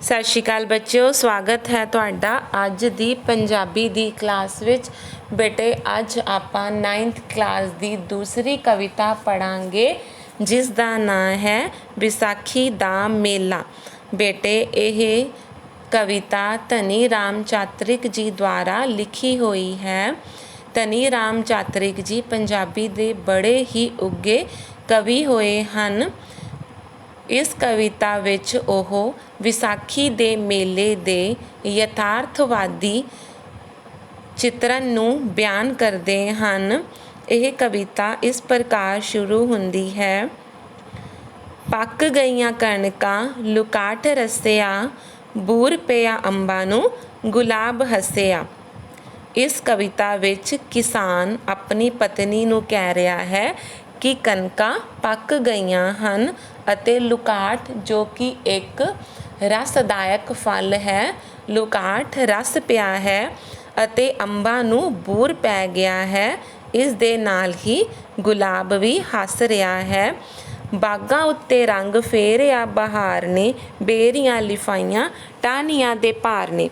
ਸਤਿ ਸ਼੍ਰੀ ਅਕਾਲ ਬੱਚਿਓ, ਸਵਾਗਤ ਹੈ ਤੁਹਾਡਾ ਅੱਜ ਦੀ ਪੰਜਾਬੀ ਦੀ ਕਲਾਸ ਵਿੱਚ। ਬੇਟੇ ਅੱਜ ਆਪਾਂ 9th ਕਲਾਸ ਦੀ ਦੂਸਰੀ ਕਵਿਤਾ ਪੜ੍ਹਾਂਗੇ ਜਿਸ ਦਾ ਨਾਂ ਹੈ ਵਿਸਾਖੀ ਦਾ ਮੇਲਾ। ਬੇਟੇ ਇਹ ਕਵਿਤਾ ਧਨੀ ਰਾਮ ਚਾਤ੍ਰਿਕ ਜੀ ਦੁਆਰਾ ਲਿਖੀ ਹੋਈ ਹੈ। ਧਨੀ ਰਾਮ ਚਾਤ੍ਰਿਕ ਜੀ ਪੰਜਾਬੀ ਦੇ ਬੜੇ ਹੀ ਉੱਘੇ ਕਵੀ ਹੋਏ ਹਨ। ਇਸ ਕਵਿਤਾ ਵਿੱਚ ਉਹ ਵਿਸਾਖੀ ਦੇ ਮੇਲੇ ਦੇ ਯਥਾਰਥਵਾਦੀ ਚਿਤਰਨ ਨੂੰ ਬਿਆਨ ਕਰਦੇ ਹਨ। ਇਹ ਕਵਿਤਾ ਇਸ ਪ੍ਰਕਾਰ ਸ਼ੁਰੂ ਹੁੰਦੀ ਹੈ। ਪੱਕ ਗਈਆਂ ਕਣਕਾਂ ਲੁਕਾਟ ਰਸਿਆ, ਬੂਰ ਪਿਆ ਅੰਬਾਂ ਨੂੰ ਗੁਲਾਬ ਹੱਸਿਆ। ਇਸ ਕਵਿਤਾ ਵਿੱਚ ਕਿਸਾਨ ਆਪਣੀ ਪਤਨੀ ਨੂੰ ਕਹਿ ਰਿਹਾ ਹੈ ਕਿ ਕਣਕਾਂ ਪੱਕ ਗਈਆਂ ਹਨ ਅਤੇ ਲੁਕਾਟ ਜੋ ਕਿ ਇੱਕ ਰਸਦਾਇਕ ਫਲ ਹੈ, ਲੁਕਾਟ ਰਸ ਪਿਆ ਹੈ ਅਤੇ ਅੰਬਾਂ ਨੂੰ ਬੂਰ ਪੈ ਗਿਆ ਹੈ। ਇਸ ਦੇ ਨਾਲ ਹੀ ਗੁਲਾਬ ਵੀ ਹੱਸ ਰਿਹਾ ਹੈ। ਬਾਗਾਂ ਉੱਤੇ ਰੰਗ ਫੇਰਿਆ ਬਹਾਰ ਨੇ, ਬੇਰੀਆਂ ਲਿਫਾਈਆਂ ਟਾਹਣੀਆਂ ਦੇ ਭਾਰ ਨੇ।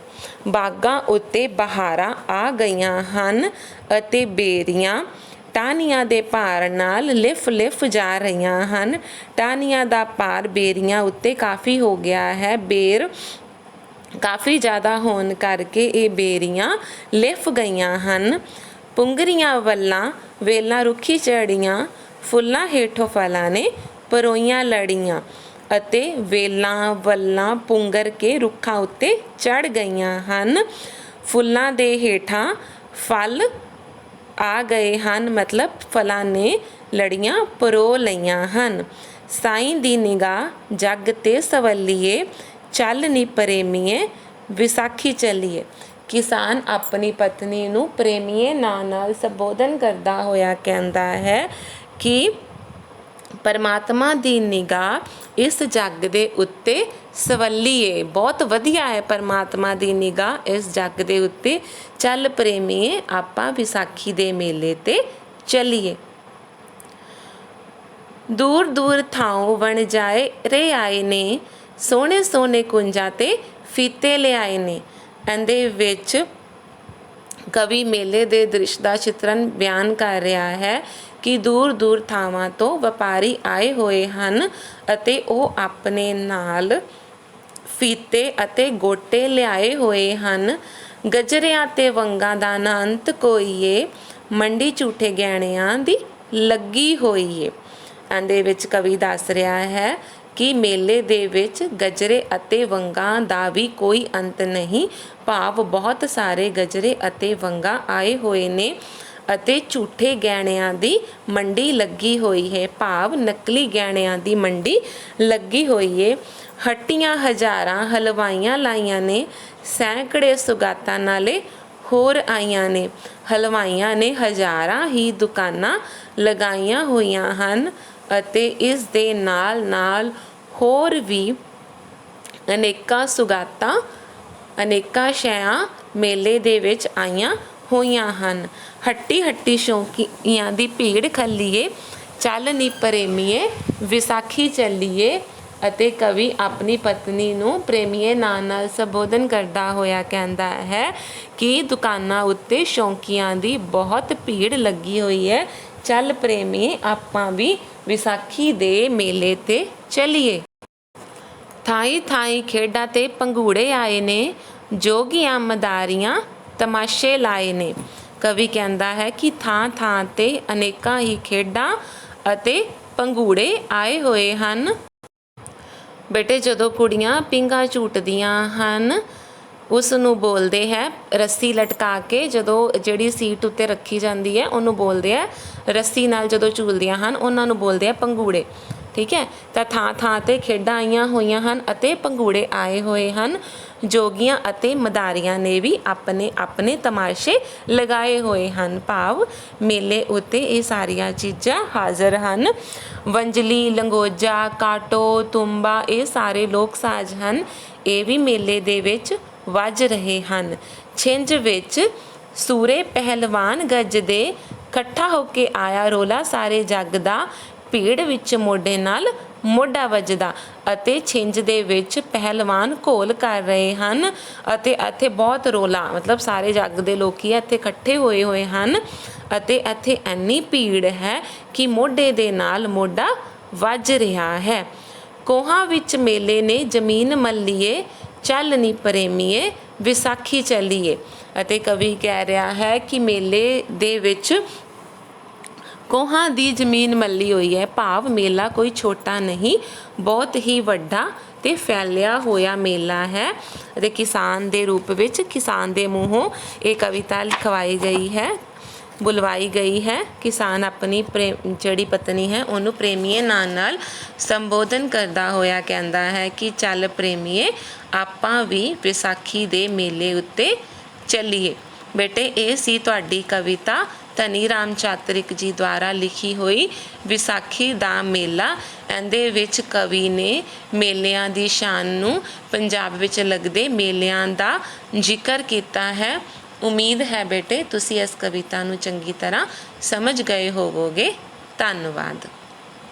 ਬਾਗਾਂ ਉੱਤੇ ਬਹਾਰਾਂ ਆ ਗਈਆਂ ਹਨ ਅਤੇ ਬੇਰੀਆਂ ਟਾਹਣੀਆਂ ਦੇ ਭਾਰ ਨਾਲ ਲਿਫ ਜਾ ਰਹੀਆਂ ਹਨ। ਟਾਹਣੀਆਂ ਦਾ ਭਾਰ ਬੇਰੀਆਂ ਉੱਤੇ ਕਾਫੀ ਹੋ ਗਿਆ ਹੈ। ਬੇਰ ਕਾਫੀ ਜ਼ਿਆਦਾ ਹੋਣ ਕਰਕੇ ਇਹ ਬੇਰੀਆਂ ਲਿਫ ਗਈਆਂ ਹਨ। ਪੁੰਗਰੀਆਂ ਵੱਲਾਂ ਵੇਲਾਂ ਰੁੱਖੀ ਝੜੀਆਂ, ਫੁੱਲਾਂ ਹੇਠੋਂ ਫਲਾਂ ਨੇ ਪਰੋਈਆਂ ਲੜੀਆਂ। ਅਤੇ ਵੇਲਾਂ ਵੱਲਾਂ ਪੁੰਗਰ ਕੇ ਰੁੱਖਾਂ ਉੱਤੇ ਚੜ੍ਹ ਗਈਆਂ ਹਨ। ਫੁੱਲਾਂ ਦੇ ਹੇਠਾਂ ਫਲ ਆ ਗਏ ਹਨ, ਮਤਲਬ ਫਲਾਂ ਨੇ ਲੜੀਆਂ ਪਰੋ ਲਈਆਂ ਹਨ। ਸਾਈਂ ਦੀ ਨਿਗਾਹ ਜੱਗ ਤੇ ਸਵੱਲੀਏ, ਚੱਲ ਨੀ ਪ੍ਰੇਮੀਏ ਵਿਸਾਖੀ ਚੱਲੀਏ। ਕਿਸਾਨ ਆਪਣੀ ਪਤਨੀ ਨੂੰ ਪ੍ਰੇਮੀਏ ਨਾਂ ਨਾਲ ਸੰਬੋਧਨ ਕਰਦਾ ਹੋਇਆ ਕਹਿੰਦਾ ਹੈ ਕਿ ਪਰਮਾਤਮਾ ਦੀ ਨਿਗਾਹ ਇਸ ਜੱਗ ਦੇ ਉੱਤੇ ਸਵੱਲੀਏ, ਬਹੁਤ ਵਧੀਆ ਹੈ ਪਰਮਾਤਮਾ ਦੀ ਨਿਗਾਹ ਇਸ ਜੱਗ ਦੇ ਉੱਤੇ। ਚੱਲ ਪ੍ਰੇਮੀਏ ਆਪਾਂ ਵਿਸਾਖੀ ਦੇ ਮੇਲੇ 'ਤੇ ਚੱਲੀਏ। ਦੂਰ ਦੂਰ ਥਾਂ ਵਣਜਾਏ ਰੇ ਆਏ ਨੇ, ਸੋਹਣੇ ਸੋਹਣੇ ਕੁੰਜਾਂ 'ਤੇ ਫੀਤੇ ਲਿਆਏ ਨੇ। ਇਹਦੇ ਵਿੱਚ ਕਵੀ ਮੇਲੇ ਦੇ ਦ੍ਰਿਸ਼ ਦਾ ਚਿਤਰਨ ਬਿਆਨ ਕਰ ਰਿਹਾ ਹੈ ਕਿ ਦੂਰ ਦੂਰ ਥਾਵਾਂ ਤੋਂ ਵਪਾਰੀ ਆਏ ਹੋਏ ਹਨ ਅਤੇ ਉਹ ਆਪਣੇ ਨਾਲ ਫੀਤੇ ਅਤੇ ਗੋਟੇ ਲਿਆਏ ਹੋਏ ਹਨ। ਗਜਰਿਆਂ ਤੇ ਵੰਗਾਂ ਦਾ ਨਾ ਅੰਤ ਕੋਈ ਏ, ਮੰਡੀ ਝੂਠੇ ਗਹਿਣਿਆਂ ਦੀ ਲੱਗੀ ਹੋਈ ਏ। ਇਹਦੇ ਵਿੱਚ ਕਵੀ ਦੱਸ ਰਿਹਾ ਹੈ ਕਿ ਮੇਲੇ ਦੇ ਵਿੱਚ ਗਜਰੇ ਅਤੇ ਵੰਗਾਂ ਦਾ ਵੀ ਕੋਈ ਅੰਤ ਨਹੀਂ, ਭਾਵ ਬਹੁਤ ਸਾਰੇ ਗਜਰੇ ਅਤੇ ਵੰਗਾਂ ਆਏ ਹੋਏ ਨੇ ਅਤੇ ਝੂਠੇ ਗਹਿਣਿਆਂ ਦੀ ਮੰਡੀ ਲੱਗੀ ਹੋਈ ਹੈ, ਭਾਵ ਨਕਲੀ ਗਹਿਣਿਆਂ ਦੀ ਮੰਡੀ ਲੱਗੀ ਹੋਈ ਹੈ। ਹੱਟੀਆਂ ਹਜ਼ਾਰਾਂ ਹਲਵਾਈਆਂ ਲਾਈਆਂ ਨੇ, ਸੈਂਕੜੇ ਸੁਗਾਤਾਂ ਨਾਲੇ ਹੋਰ ਆਈਆਂ ਨੇ। ਹਲਵਾਈਆਂ ਨੇ ਹਜ਼ਾਰਾਂ ਹੀ ਦੁਕਾਨਾਂ ਲਗਾਈਆਂ ਹੋਈਆਂ ਹਨ ਅਤੇ ਇਸ ਦੇ ਨਾਲ ਨਾਲ ਹੋਰ ਵੀ ਅਨੇਕਾਂ ਸੁਗਾਤਾਂ, ਅਨੇਕਾਂ ਸ਼ੈਆਂ ਮੇਲੇ ਦੇ ਵਿੱਚ ਆਈਆਂ ਹੋਈਆਂ ਹਨ। ਹੱਟੀ ਹੱਟੀ ਸ਼ੌਕੀਆਂ ਦੀ ਭੀੜ ਖੱਲੀਏ, ਚੱਲ ਨੀ ਪ੍ਰੇਮੀਏ ਵਿਸਾਖੀ ਚੱਲੀਏ। ਅਤੇ ਕਵੀ ਆਪਣੀ ਪਤਨੀ ਨੂੰ ਪ੍ਰੇਮੀਏ ਨਾਂ ਨਾਲ ਸੰਬੋਧਨ ਕਰਦਾ ਹੋਇਆ ਕਹਿੰਦਾ ਹੈ ਕਿ ਦੁਕਾਨਾਂ ਉੱਤੇ ਸ਼ੌਕੀਆਂ ਦੀ ਬਹੁਤ ਭੀੜ ਲੱਗੀ ਹੋਈ ਹੈ। ਚੱਲ ਪ੍ਰੇਮੀਏ ਆਪਾਂ ਵੀ ਵਿਸਾਖੀ ਦੇ ਮੇਲੇ 'ਤੇ ਚੱਲੀਏ। ਥਾਈਂ ਥਾਈਂ ਖੇਡਾਂ 'ਤੇ ਪੰਘੂੜੇ ਆਏ ਨੇ, ਜੋਗੀਆਂ ਮਦਾਰੀਆਂ ਤਮਾਸ਼ੇ ਲਾਏ ਨੇ। ਕਵੀ ਕਹਿੰਦਾ ਹੈ ਕਿ ਥਾਂ ਥਾਂ 'ਤੇ ਅਨੇਕਾਂ ਹੀ ਖੇਡਾਂ ਅਤੇ ਪੰਘੂੜੇ ਆਏ ਹੋਏ ਹਨ। ਬੇਟੇ ਜਦੋਂ ਕੁੜੀਆਂ ਪੀਂਘਾਂ ਝੂਟਦੀਆਂ ਹਨ ਉਸ ਨੂੰ ਬੋਲਦੇ ਹੈ ਰੱਸੀ ਲਟਕਾ ਕੇ, ਜਦੋਂ ਜਿਹੜੀ ਸੀਟ ਉੱਤੇ ਰੱਖੀ ਜਾਂਦੀ ਹੈ ਉਹਨੂੰ ਬੋਲਦੇ ਹੈ ਰੱਸੀ ਨਾਲ ਜਦੋਂ ਝੂਲਦੀਆਂ ਹਨ ਉਹਨਾਂ ਨੂੰ ਬੋਲਦੇ ਆ ਪੰਘੂੜੇ। ਠੀਕ ਹੈ, ਤਾਂ ਥਾਂ ਥਾਂ 'ਤੇ ਖੇਡਾਂ ਆਈਆਂ ਹੋਈਆਂ ਹਨ ਅਤੇ ਪੰਘੂੜੇ ਆਏ ਹੋਏ ਹਨ। ਜੋਗੀਆਂ ਅਤੇ ਮਦਾਰੀਆਂ ਨੇ ਵੀ ਆਪਣੇ ਆਪਣੇ ਤਮਾਸ਼ੇ ਲਗਾਏ ਹੋਏ ਹਨ, ਭਾਵ ਮੇਲੇ ਉੱਤੇ ਇਹ ਸਾਰੀਆਂ ਚੀਜ਼ਾਂ ਹਾਜ਼ਰ ਹਨ। ਵੰਜਲੀ, ਲੰਗੋਜਾ, ਕਾਟੋ, ਤੁੰਬਾ ਇਹ ਸਾਰੇ ਲੋਕ ਸਾਜ਼ ਹਨ, ਇਹ ਵੀ ਮੇਲੇ ਦੇ ਵਿੱਚ ਵੱਜ ਰਹੇ ਹਨ। ਛਿੰਝ ਵਿੱਚ ਸੂਰੇ ਪਹਿਲਵਾਨ ਗੱਜਦੇ, ਇਕੱਠਾ ਹੋ ਕੇ ਆਇਆ ਰੋਲਾ ਸਾਰੇ ਜੱਗ ਦਾ। ਭੀੜ ਵਿੱਚ ਮੋਢੇ ਨਾਲ ਮੋਢਾ ਵੱਜਦਾ ਅਤੇ ਛਿੰਝ ਦੇ ਵਿੱਚ ਪਹਿਲਵਾਨ ਘੋਲ ਕਰ ਰਹੇ ਹਨ ਅਤੇ ਇੱਥੇ ਬਹੁਤ ਰੋਲਾ ਮਤਲਬ ਸਾਰੇ ਜੱਗ ਦੇ ਲੋਕੀ ਇੱਥੇ ਇਕੱਠੇ ਹੋਏ ਹਨ ਅਤੇ ਇੱਥੇ ਇੰਨੀ ਭੀੜ ਹੈ ਕਿ ਮੋਢੇ ਦੇ ਨਾਲ ਮੋਢਾ ਵੱਜ ਰਿਹਾ ਹੈ। ਕੋਹਾਂ ਵਿੱਚ ਮੇਲੇ ਨੇ ਜ਼ਮੀਨ ਮੱਲੀਏ, ਚੱਲ ਨੀ ਪ੍ਰੇਮੀਏ ਵਿਸਾਖੀ ਚੱਲੀਏ। ਅਤੇ ਕਵੀ ਕਹਿ ਰਿਹਾ ਹੈ ਕਿ ਮੇਲੇ ਦੇ ਵਿੱਚ ਕੋਹਾਂ ਦੀ ਜ਼ਮੀਨ ਮੱਲੀ ਹੋਈ ਹੈ, ਭਾਵ ਮੇਲਾ ਕੋਈ ਛੋਟਾ ਨਹੀਂ, ਬਹੁਤ ਹੀ ਵੱਡਾ ਅਤੇ ਫੈਲਿਆ ਹੋਇਆ ਮੇਲਾ ਹੈ। ਅਤੇ ਕਿਸਾਨ ਦੇ ਰੂਪ ਵਿੱਚ ਕਿਸਾਨ ਦੇ ਮੂੰਹੋਂ ਇਹ ਕਵਿਤਾ ਲਿਖਵਾਈ ਗਈ ਹੈ, ਬੁਲਵਾਈ ਗਈ ਹੈ। ਕਿਸਾਨ ਆਪਣੀ ਜਿਹੜੀ ਪਤਨੀ ਹੈ ਉਹਨੂੰ ਪ੍ਰੇਮੀਏ ਨਾਂ ਨਾਲ ਸੰਬੋਧਨ ਕਰਦਾ ਹੋਇਆ ਕਹਿੰਦਾ ਹੈ ਕਿ ਚੱਲ ਪ੍ਰੇਮੀਏ ਆਪਾਂ ਵੀ ਵਿਸਾਖੀ ਦੇ ਮੇਲੇ ਉੱਤੇ ਚੱਲੀਏ। ਬੇਟੇ ਇਹ ਸੀ ਤੁਹਾਡੀ ਕਵਿਤਾ ਧਨੀ ਰਾਮ ਚਾਤਰਿਕ ਜੀ ਦੁਆਰਾ ਲਿਖੀ ਹੋਈ ਵਿਸਾਖੀ ਦਾ ਮੇਲਾ। ਇਹਦੇ ਵਿੱਚ ਕਵੀ ਨੇ ਮੇਲਿਆਂ ਦੀ ਸ਼ਾਨ ਨੂੰ, ਪੰਜਾਬ ਵਿੱਚ ਲੱਗਦੇ ਮੇਲਿਆਂ ਦਾ ਜ਼ਿਕਰ ਕੀਤਾ ਹੈ। ਉਮੀਦ ਹੈ ਬੇਟੇ ਤੁਸੀਂ ਇਸ ਕਵਿਤਾ ਨੂੰ ਚੰਗੀ ਤਰ੍ਹਾਂ ਸਮਝ ਗਏ ਹੋਵੋਗੇ। ਧੰਨਵਾਦ।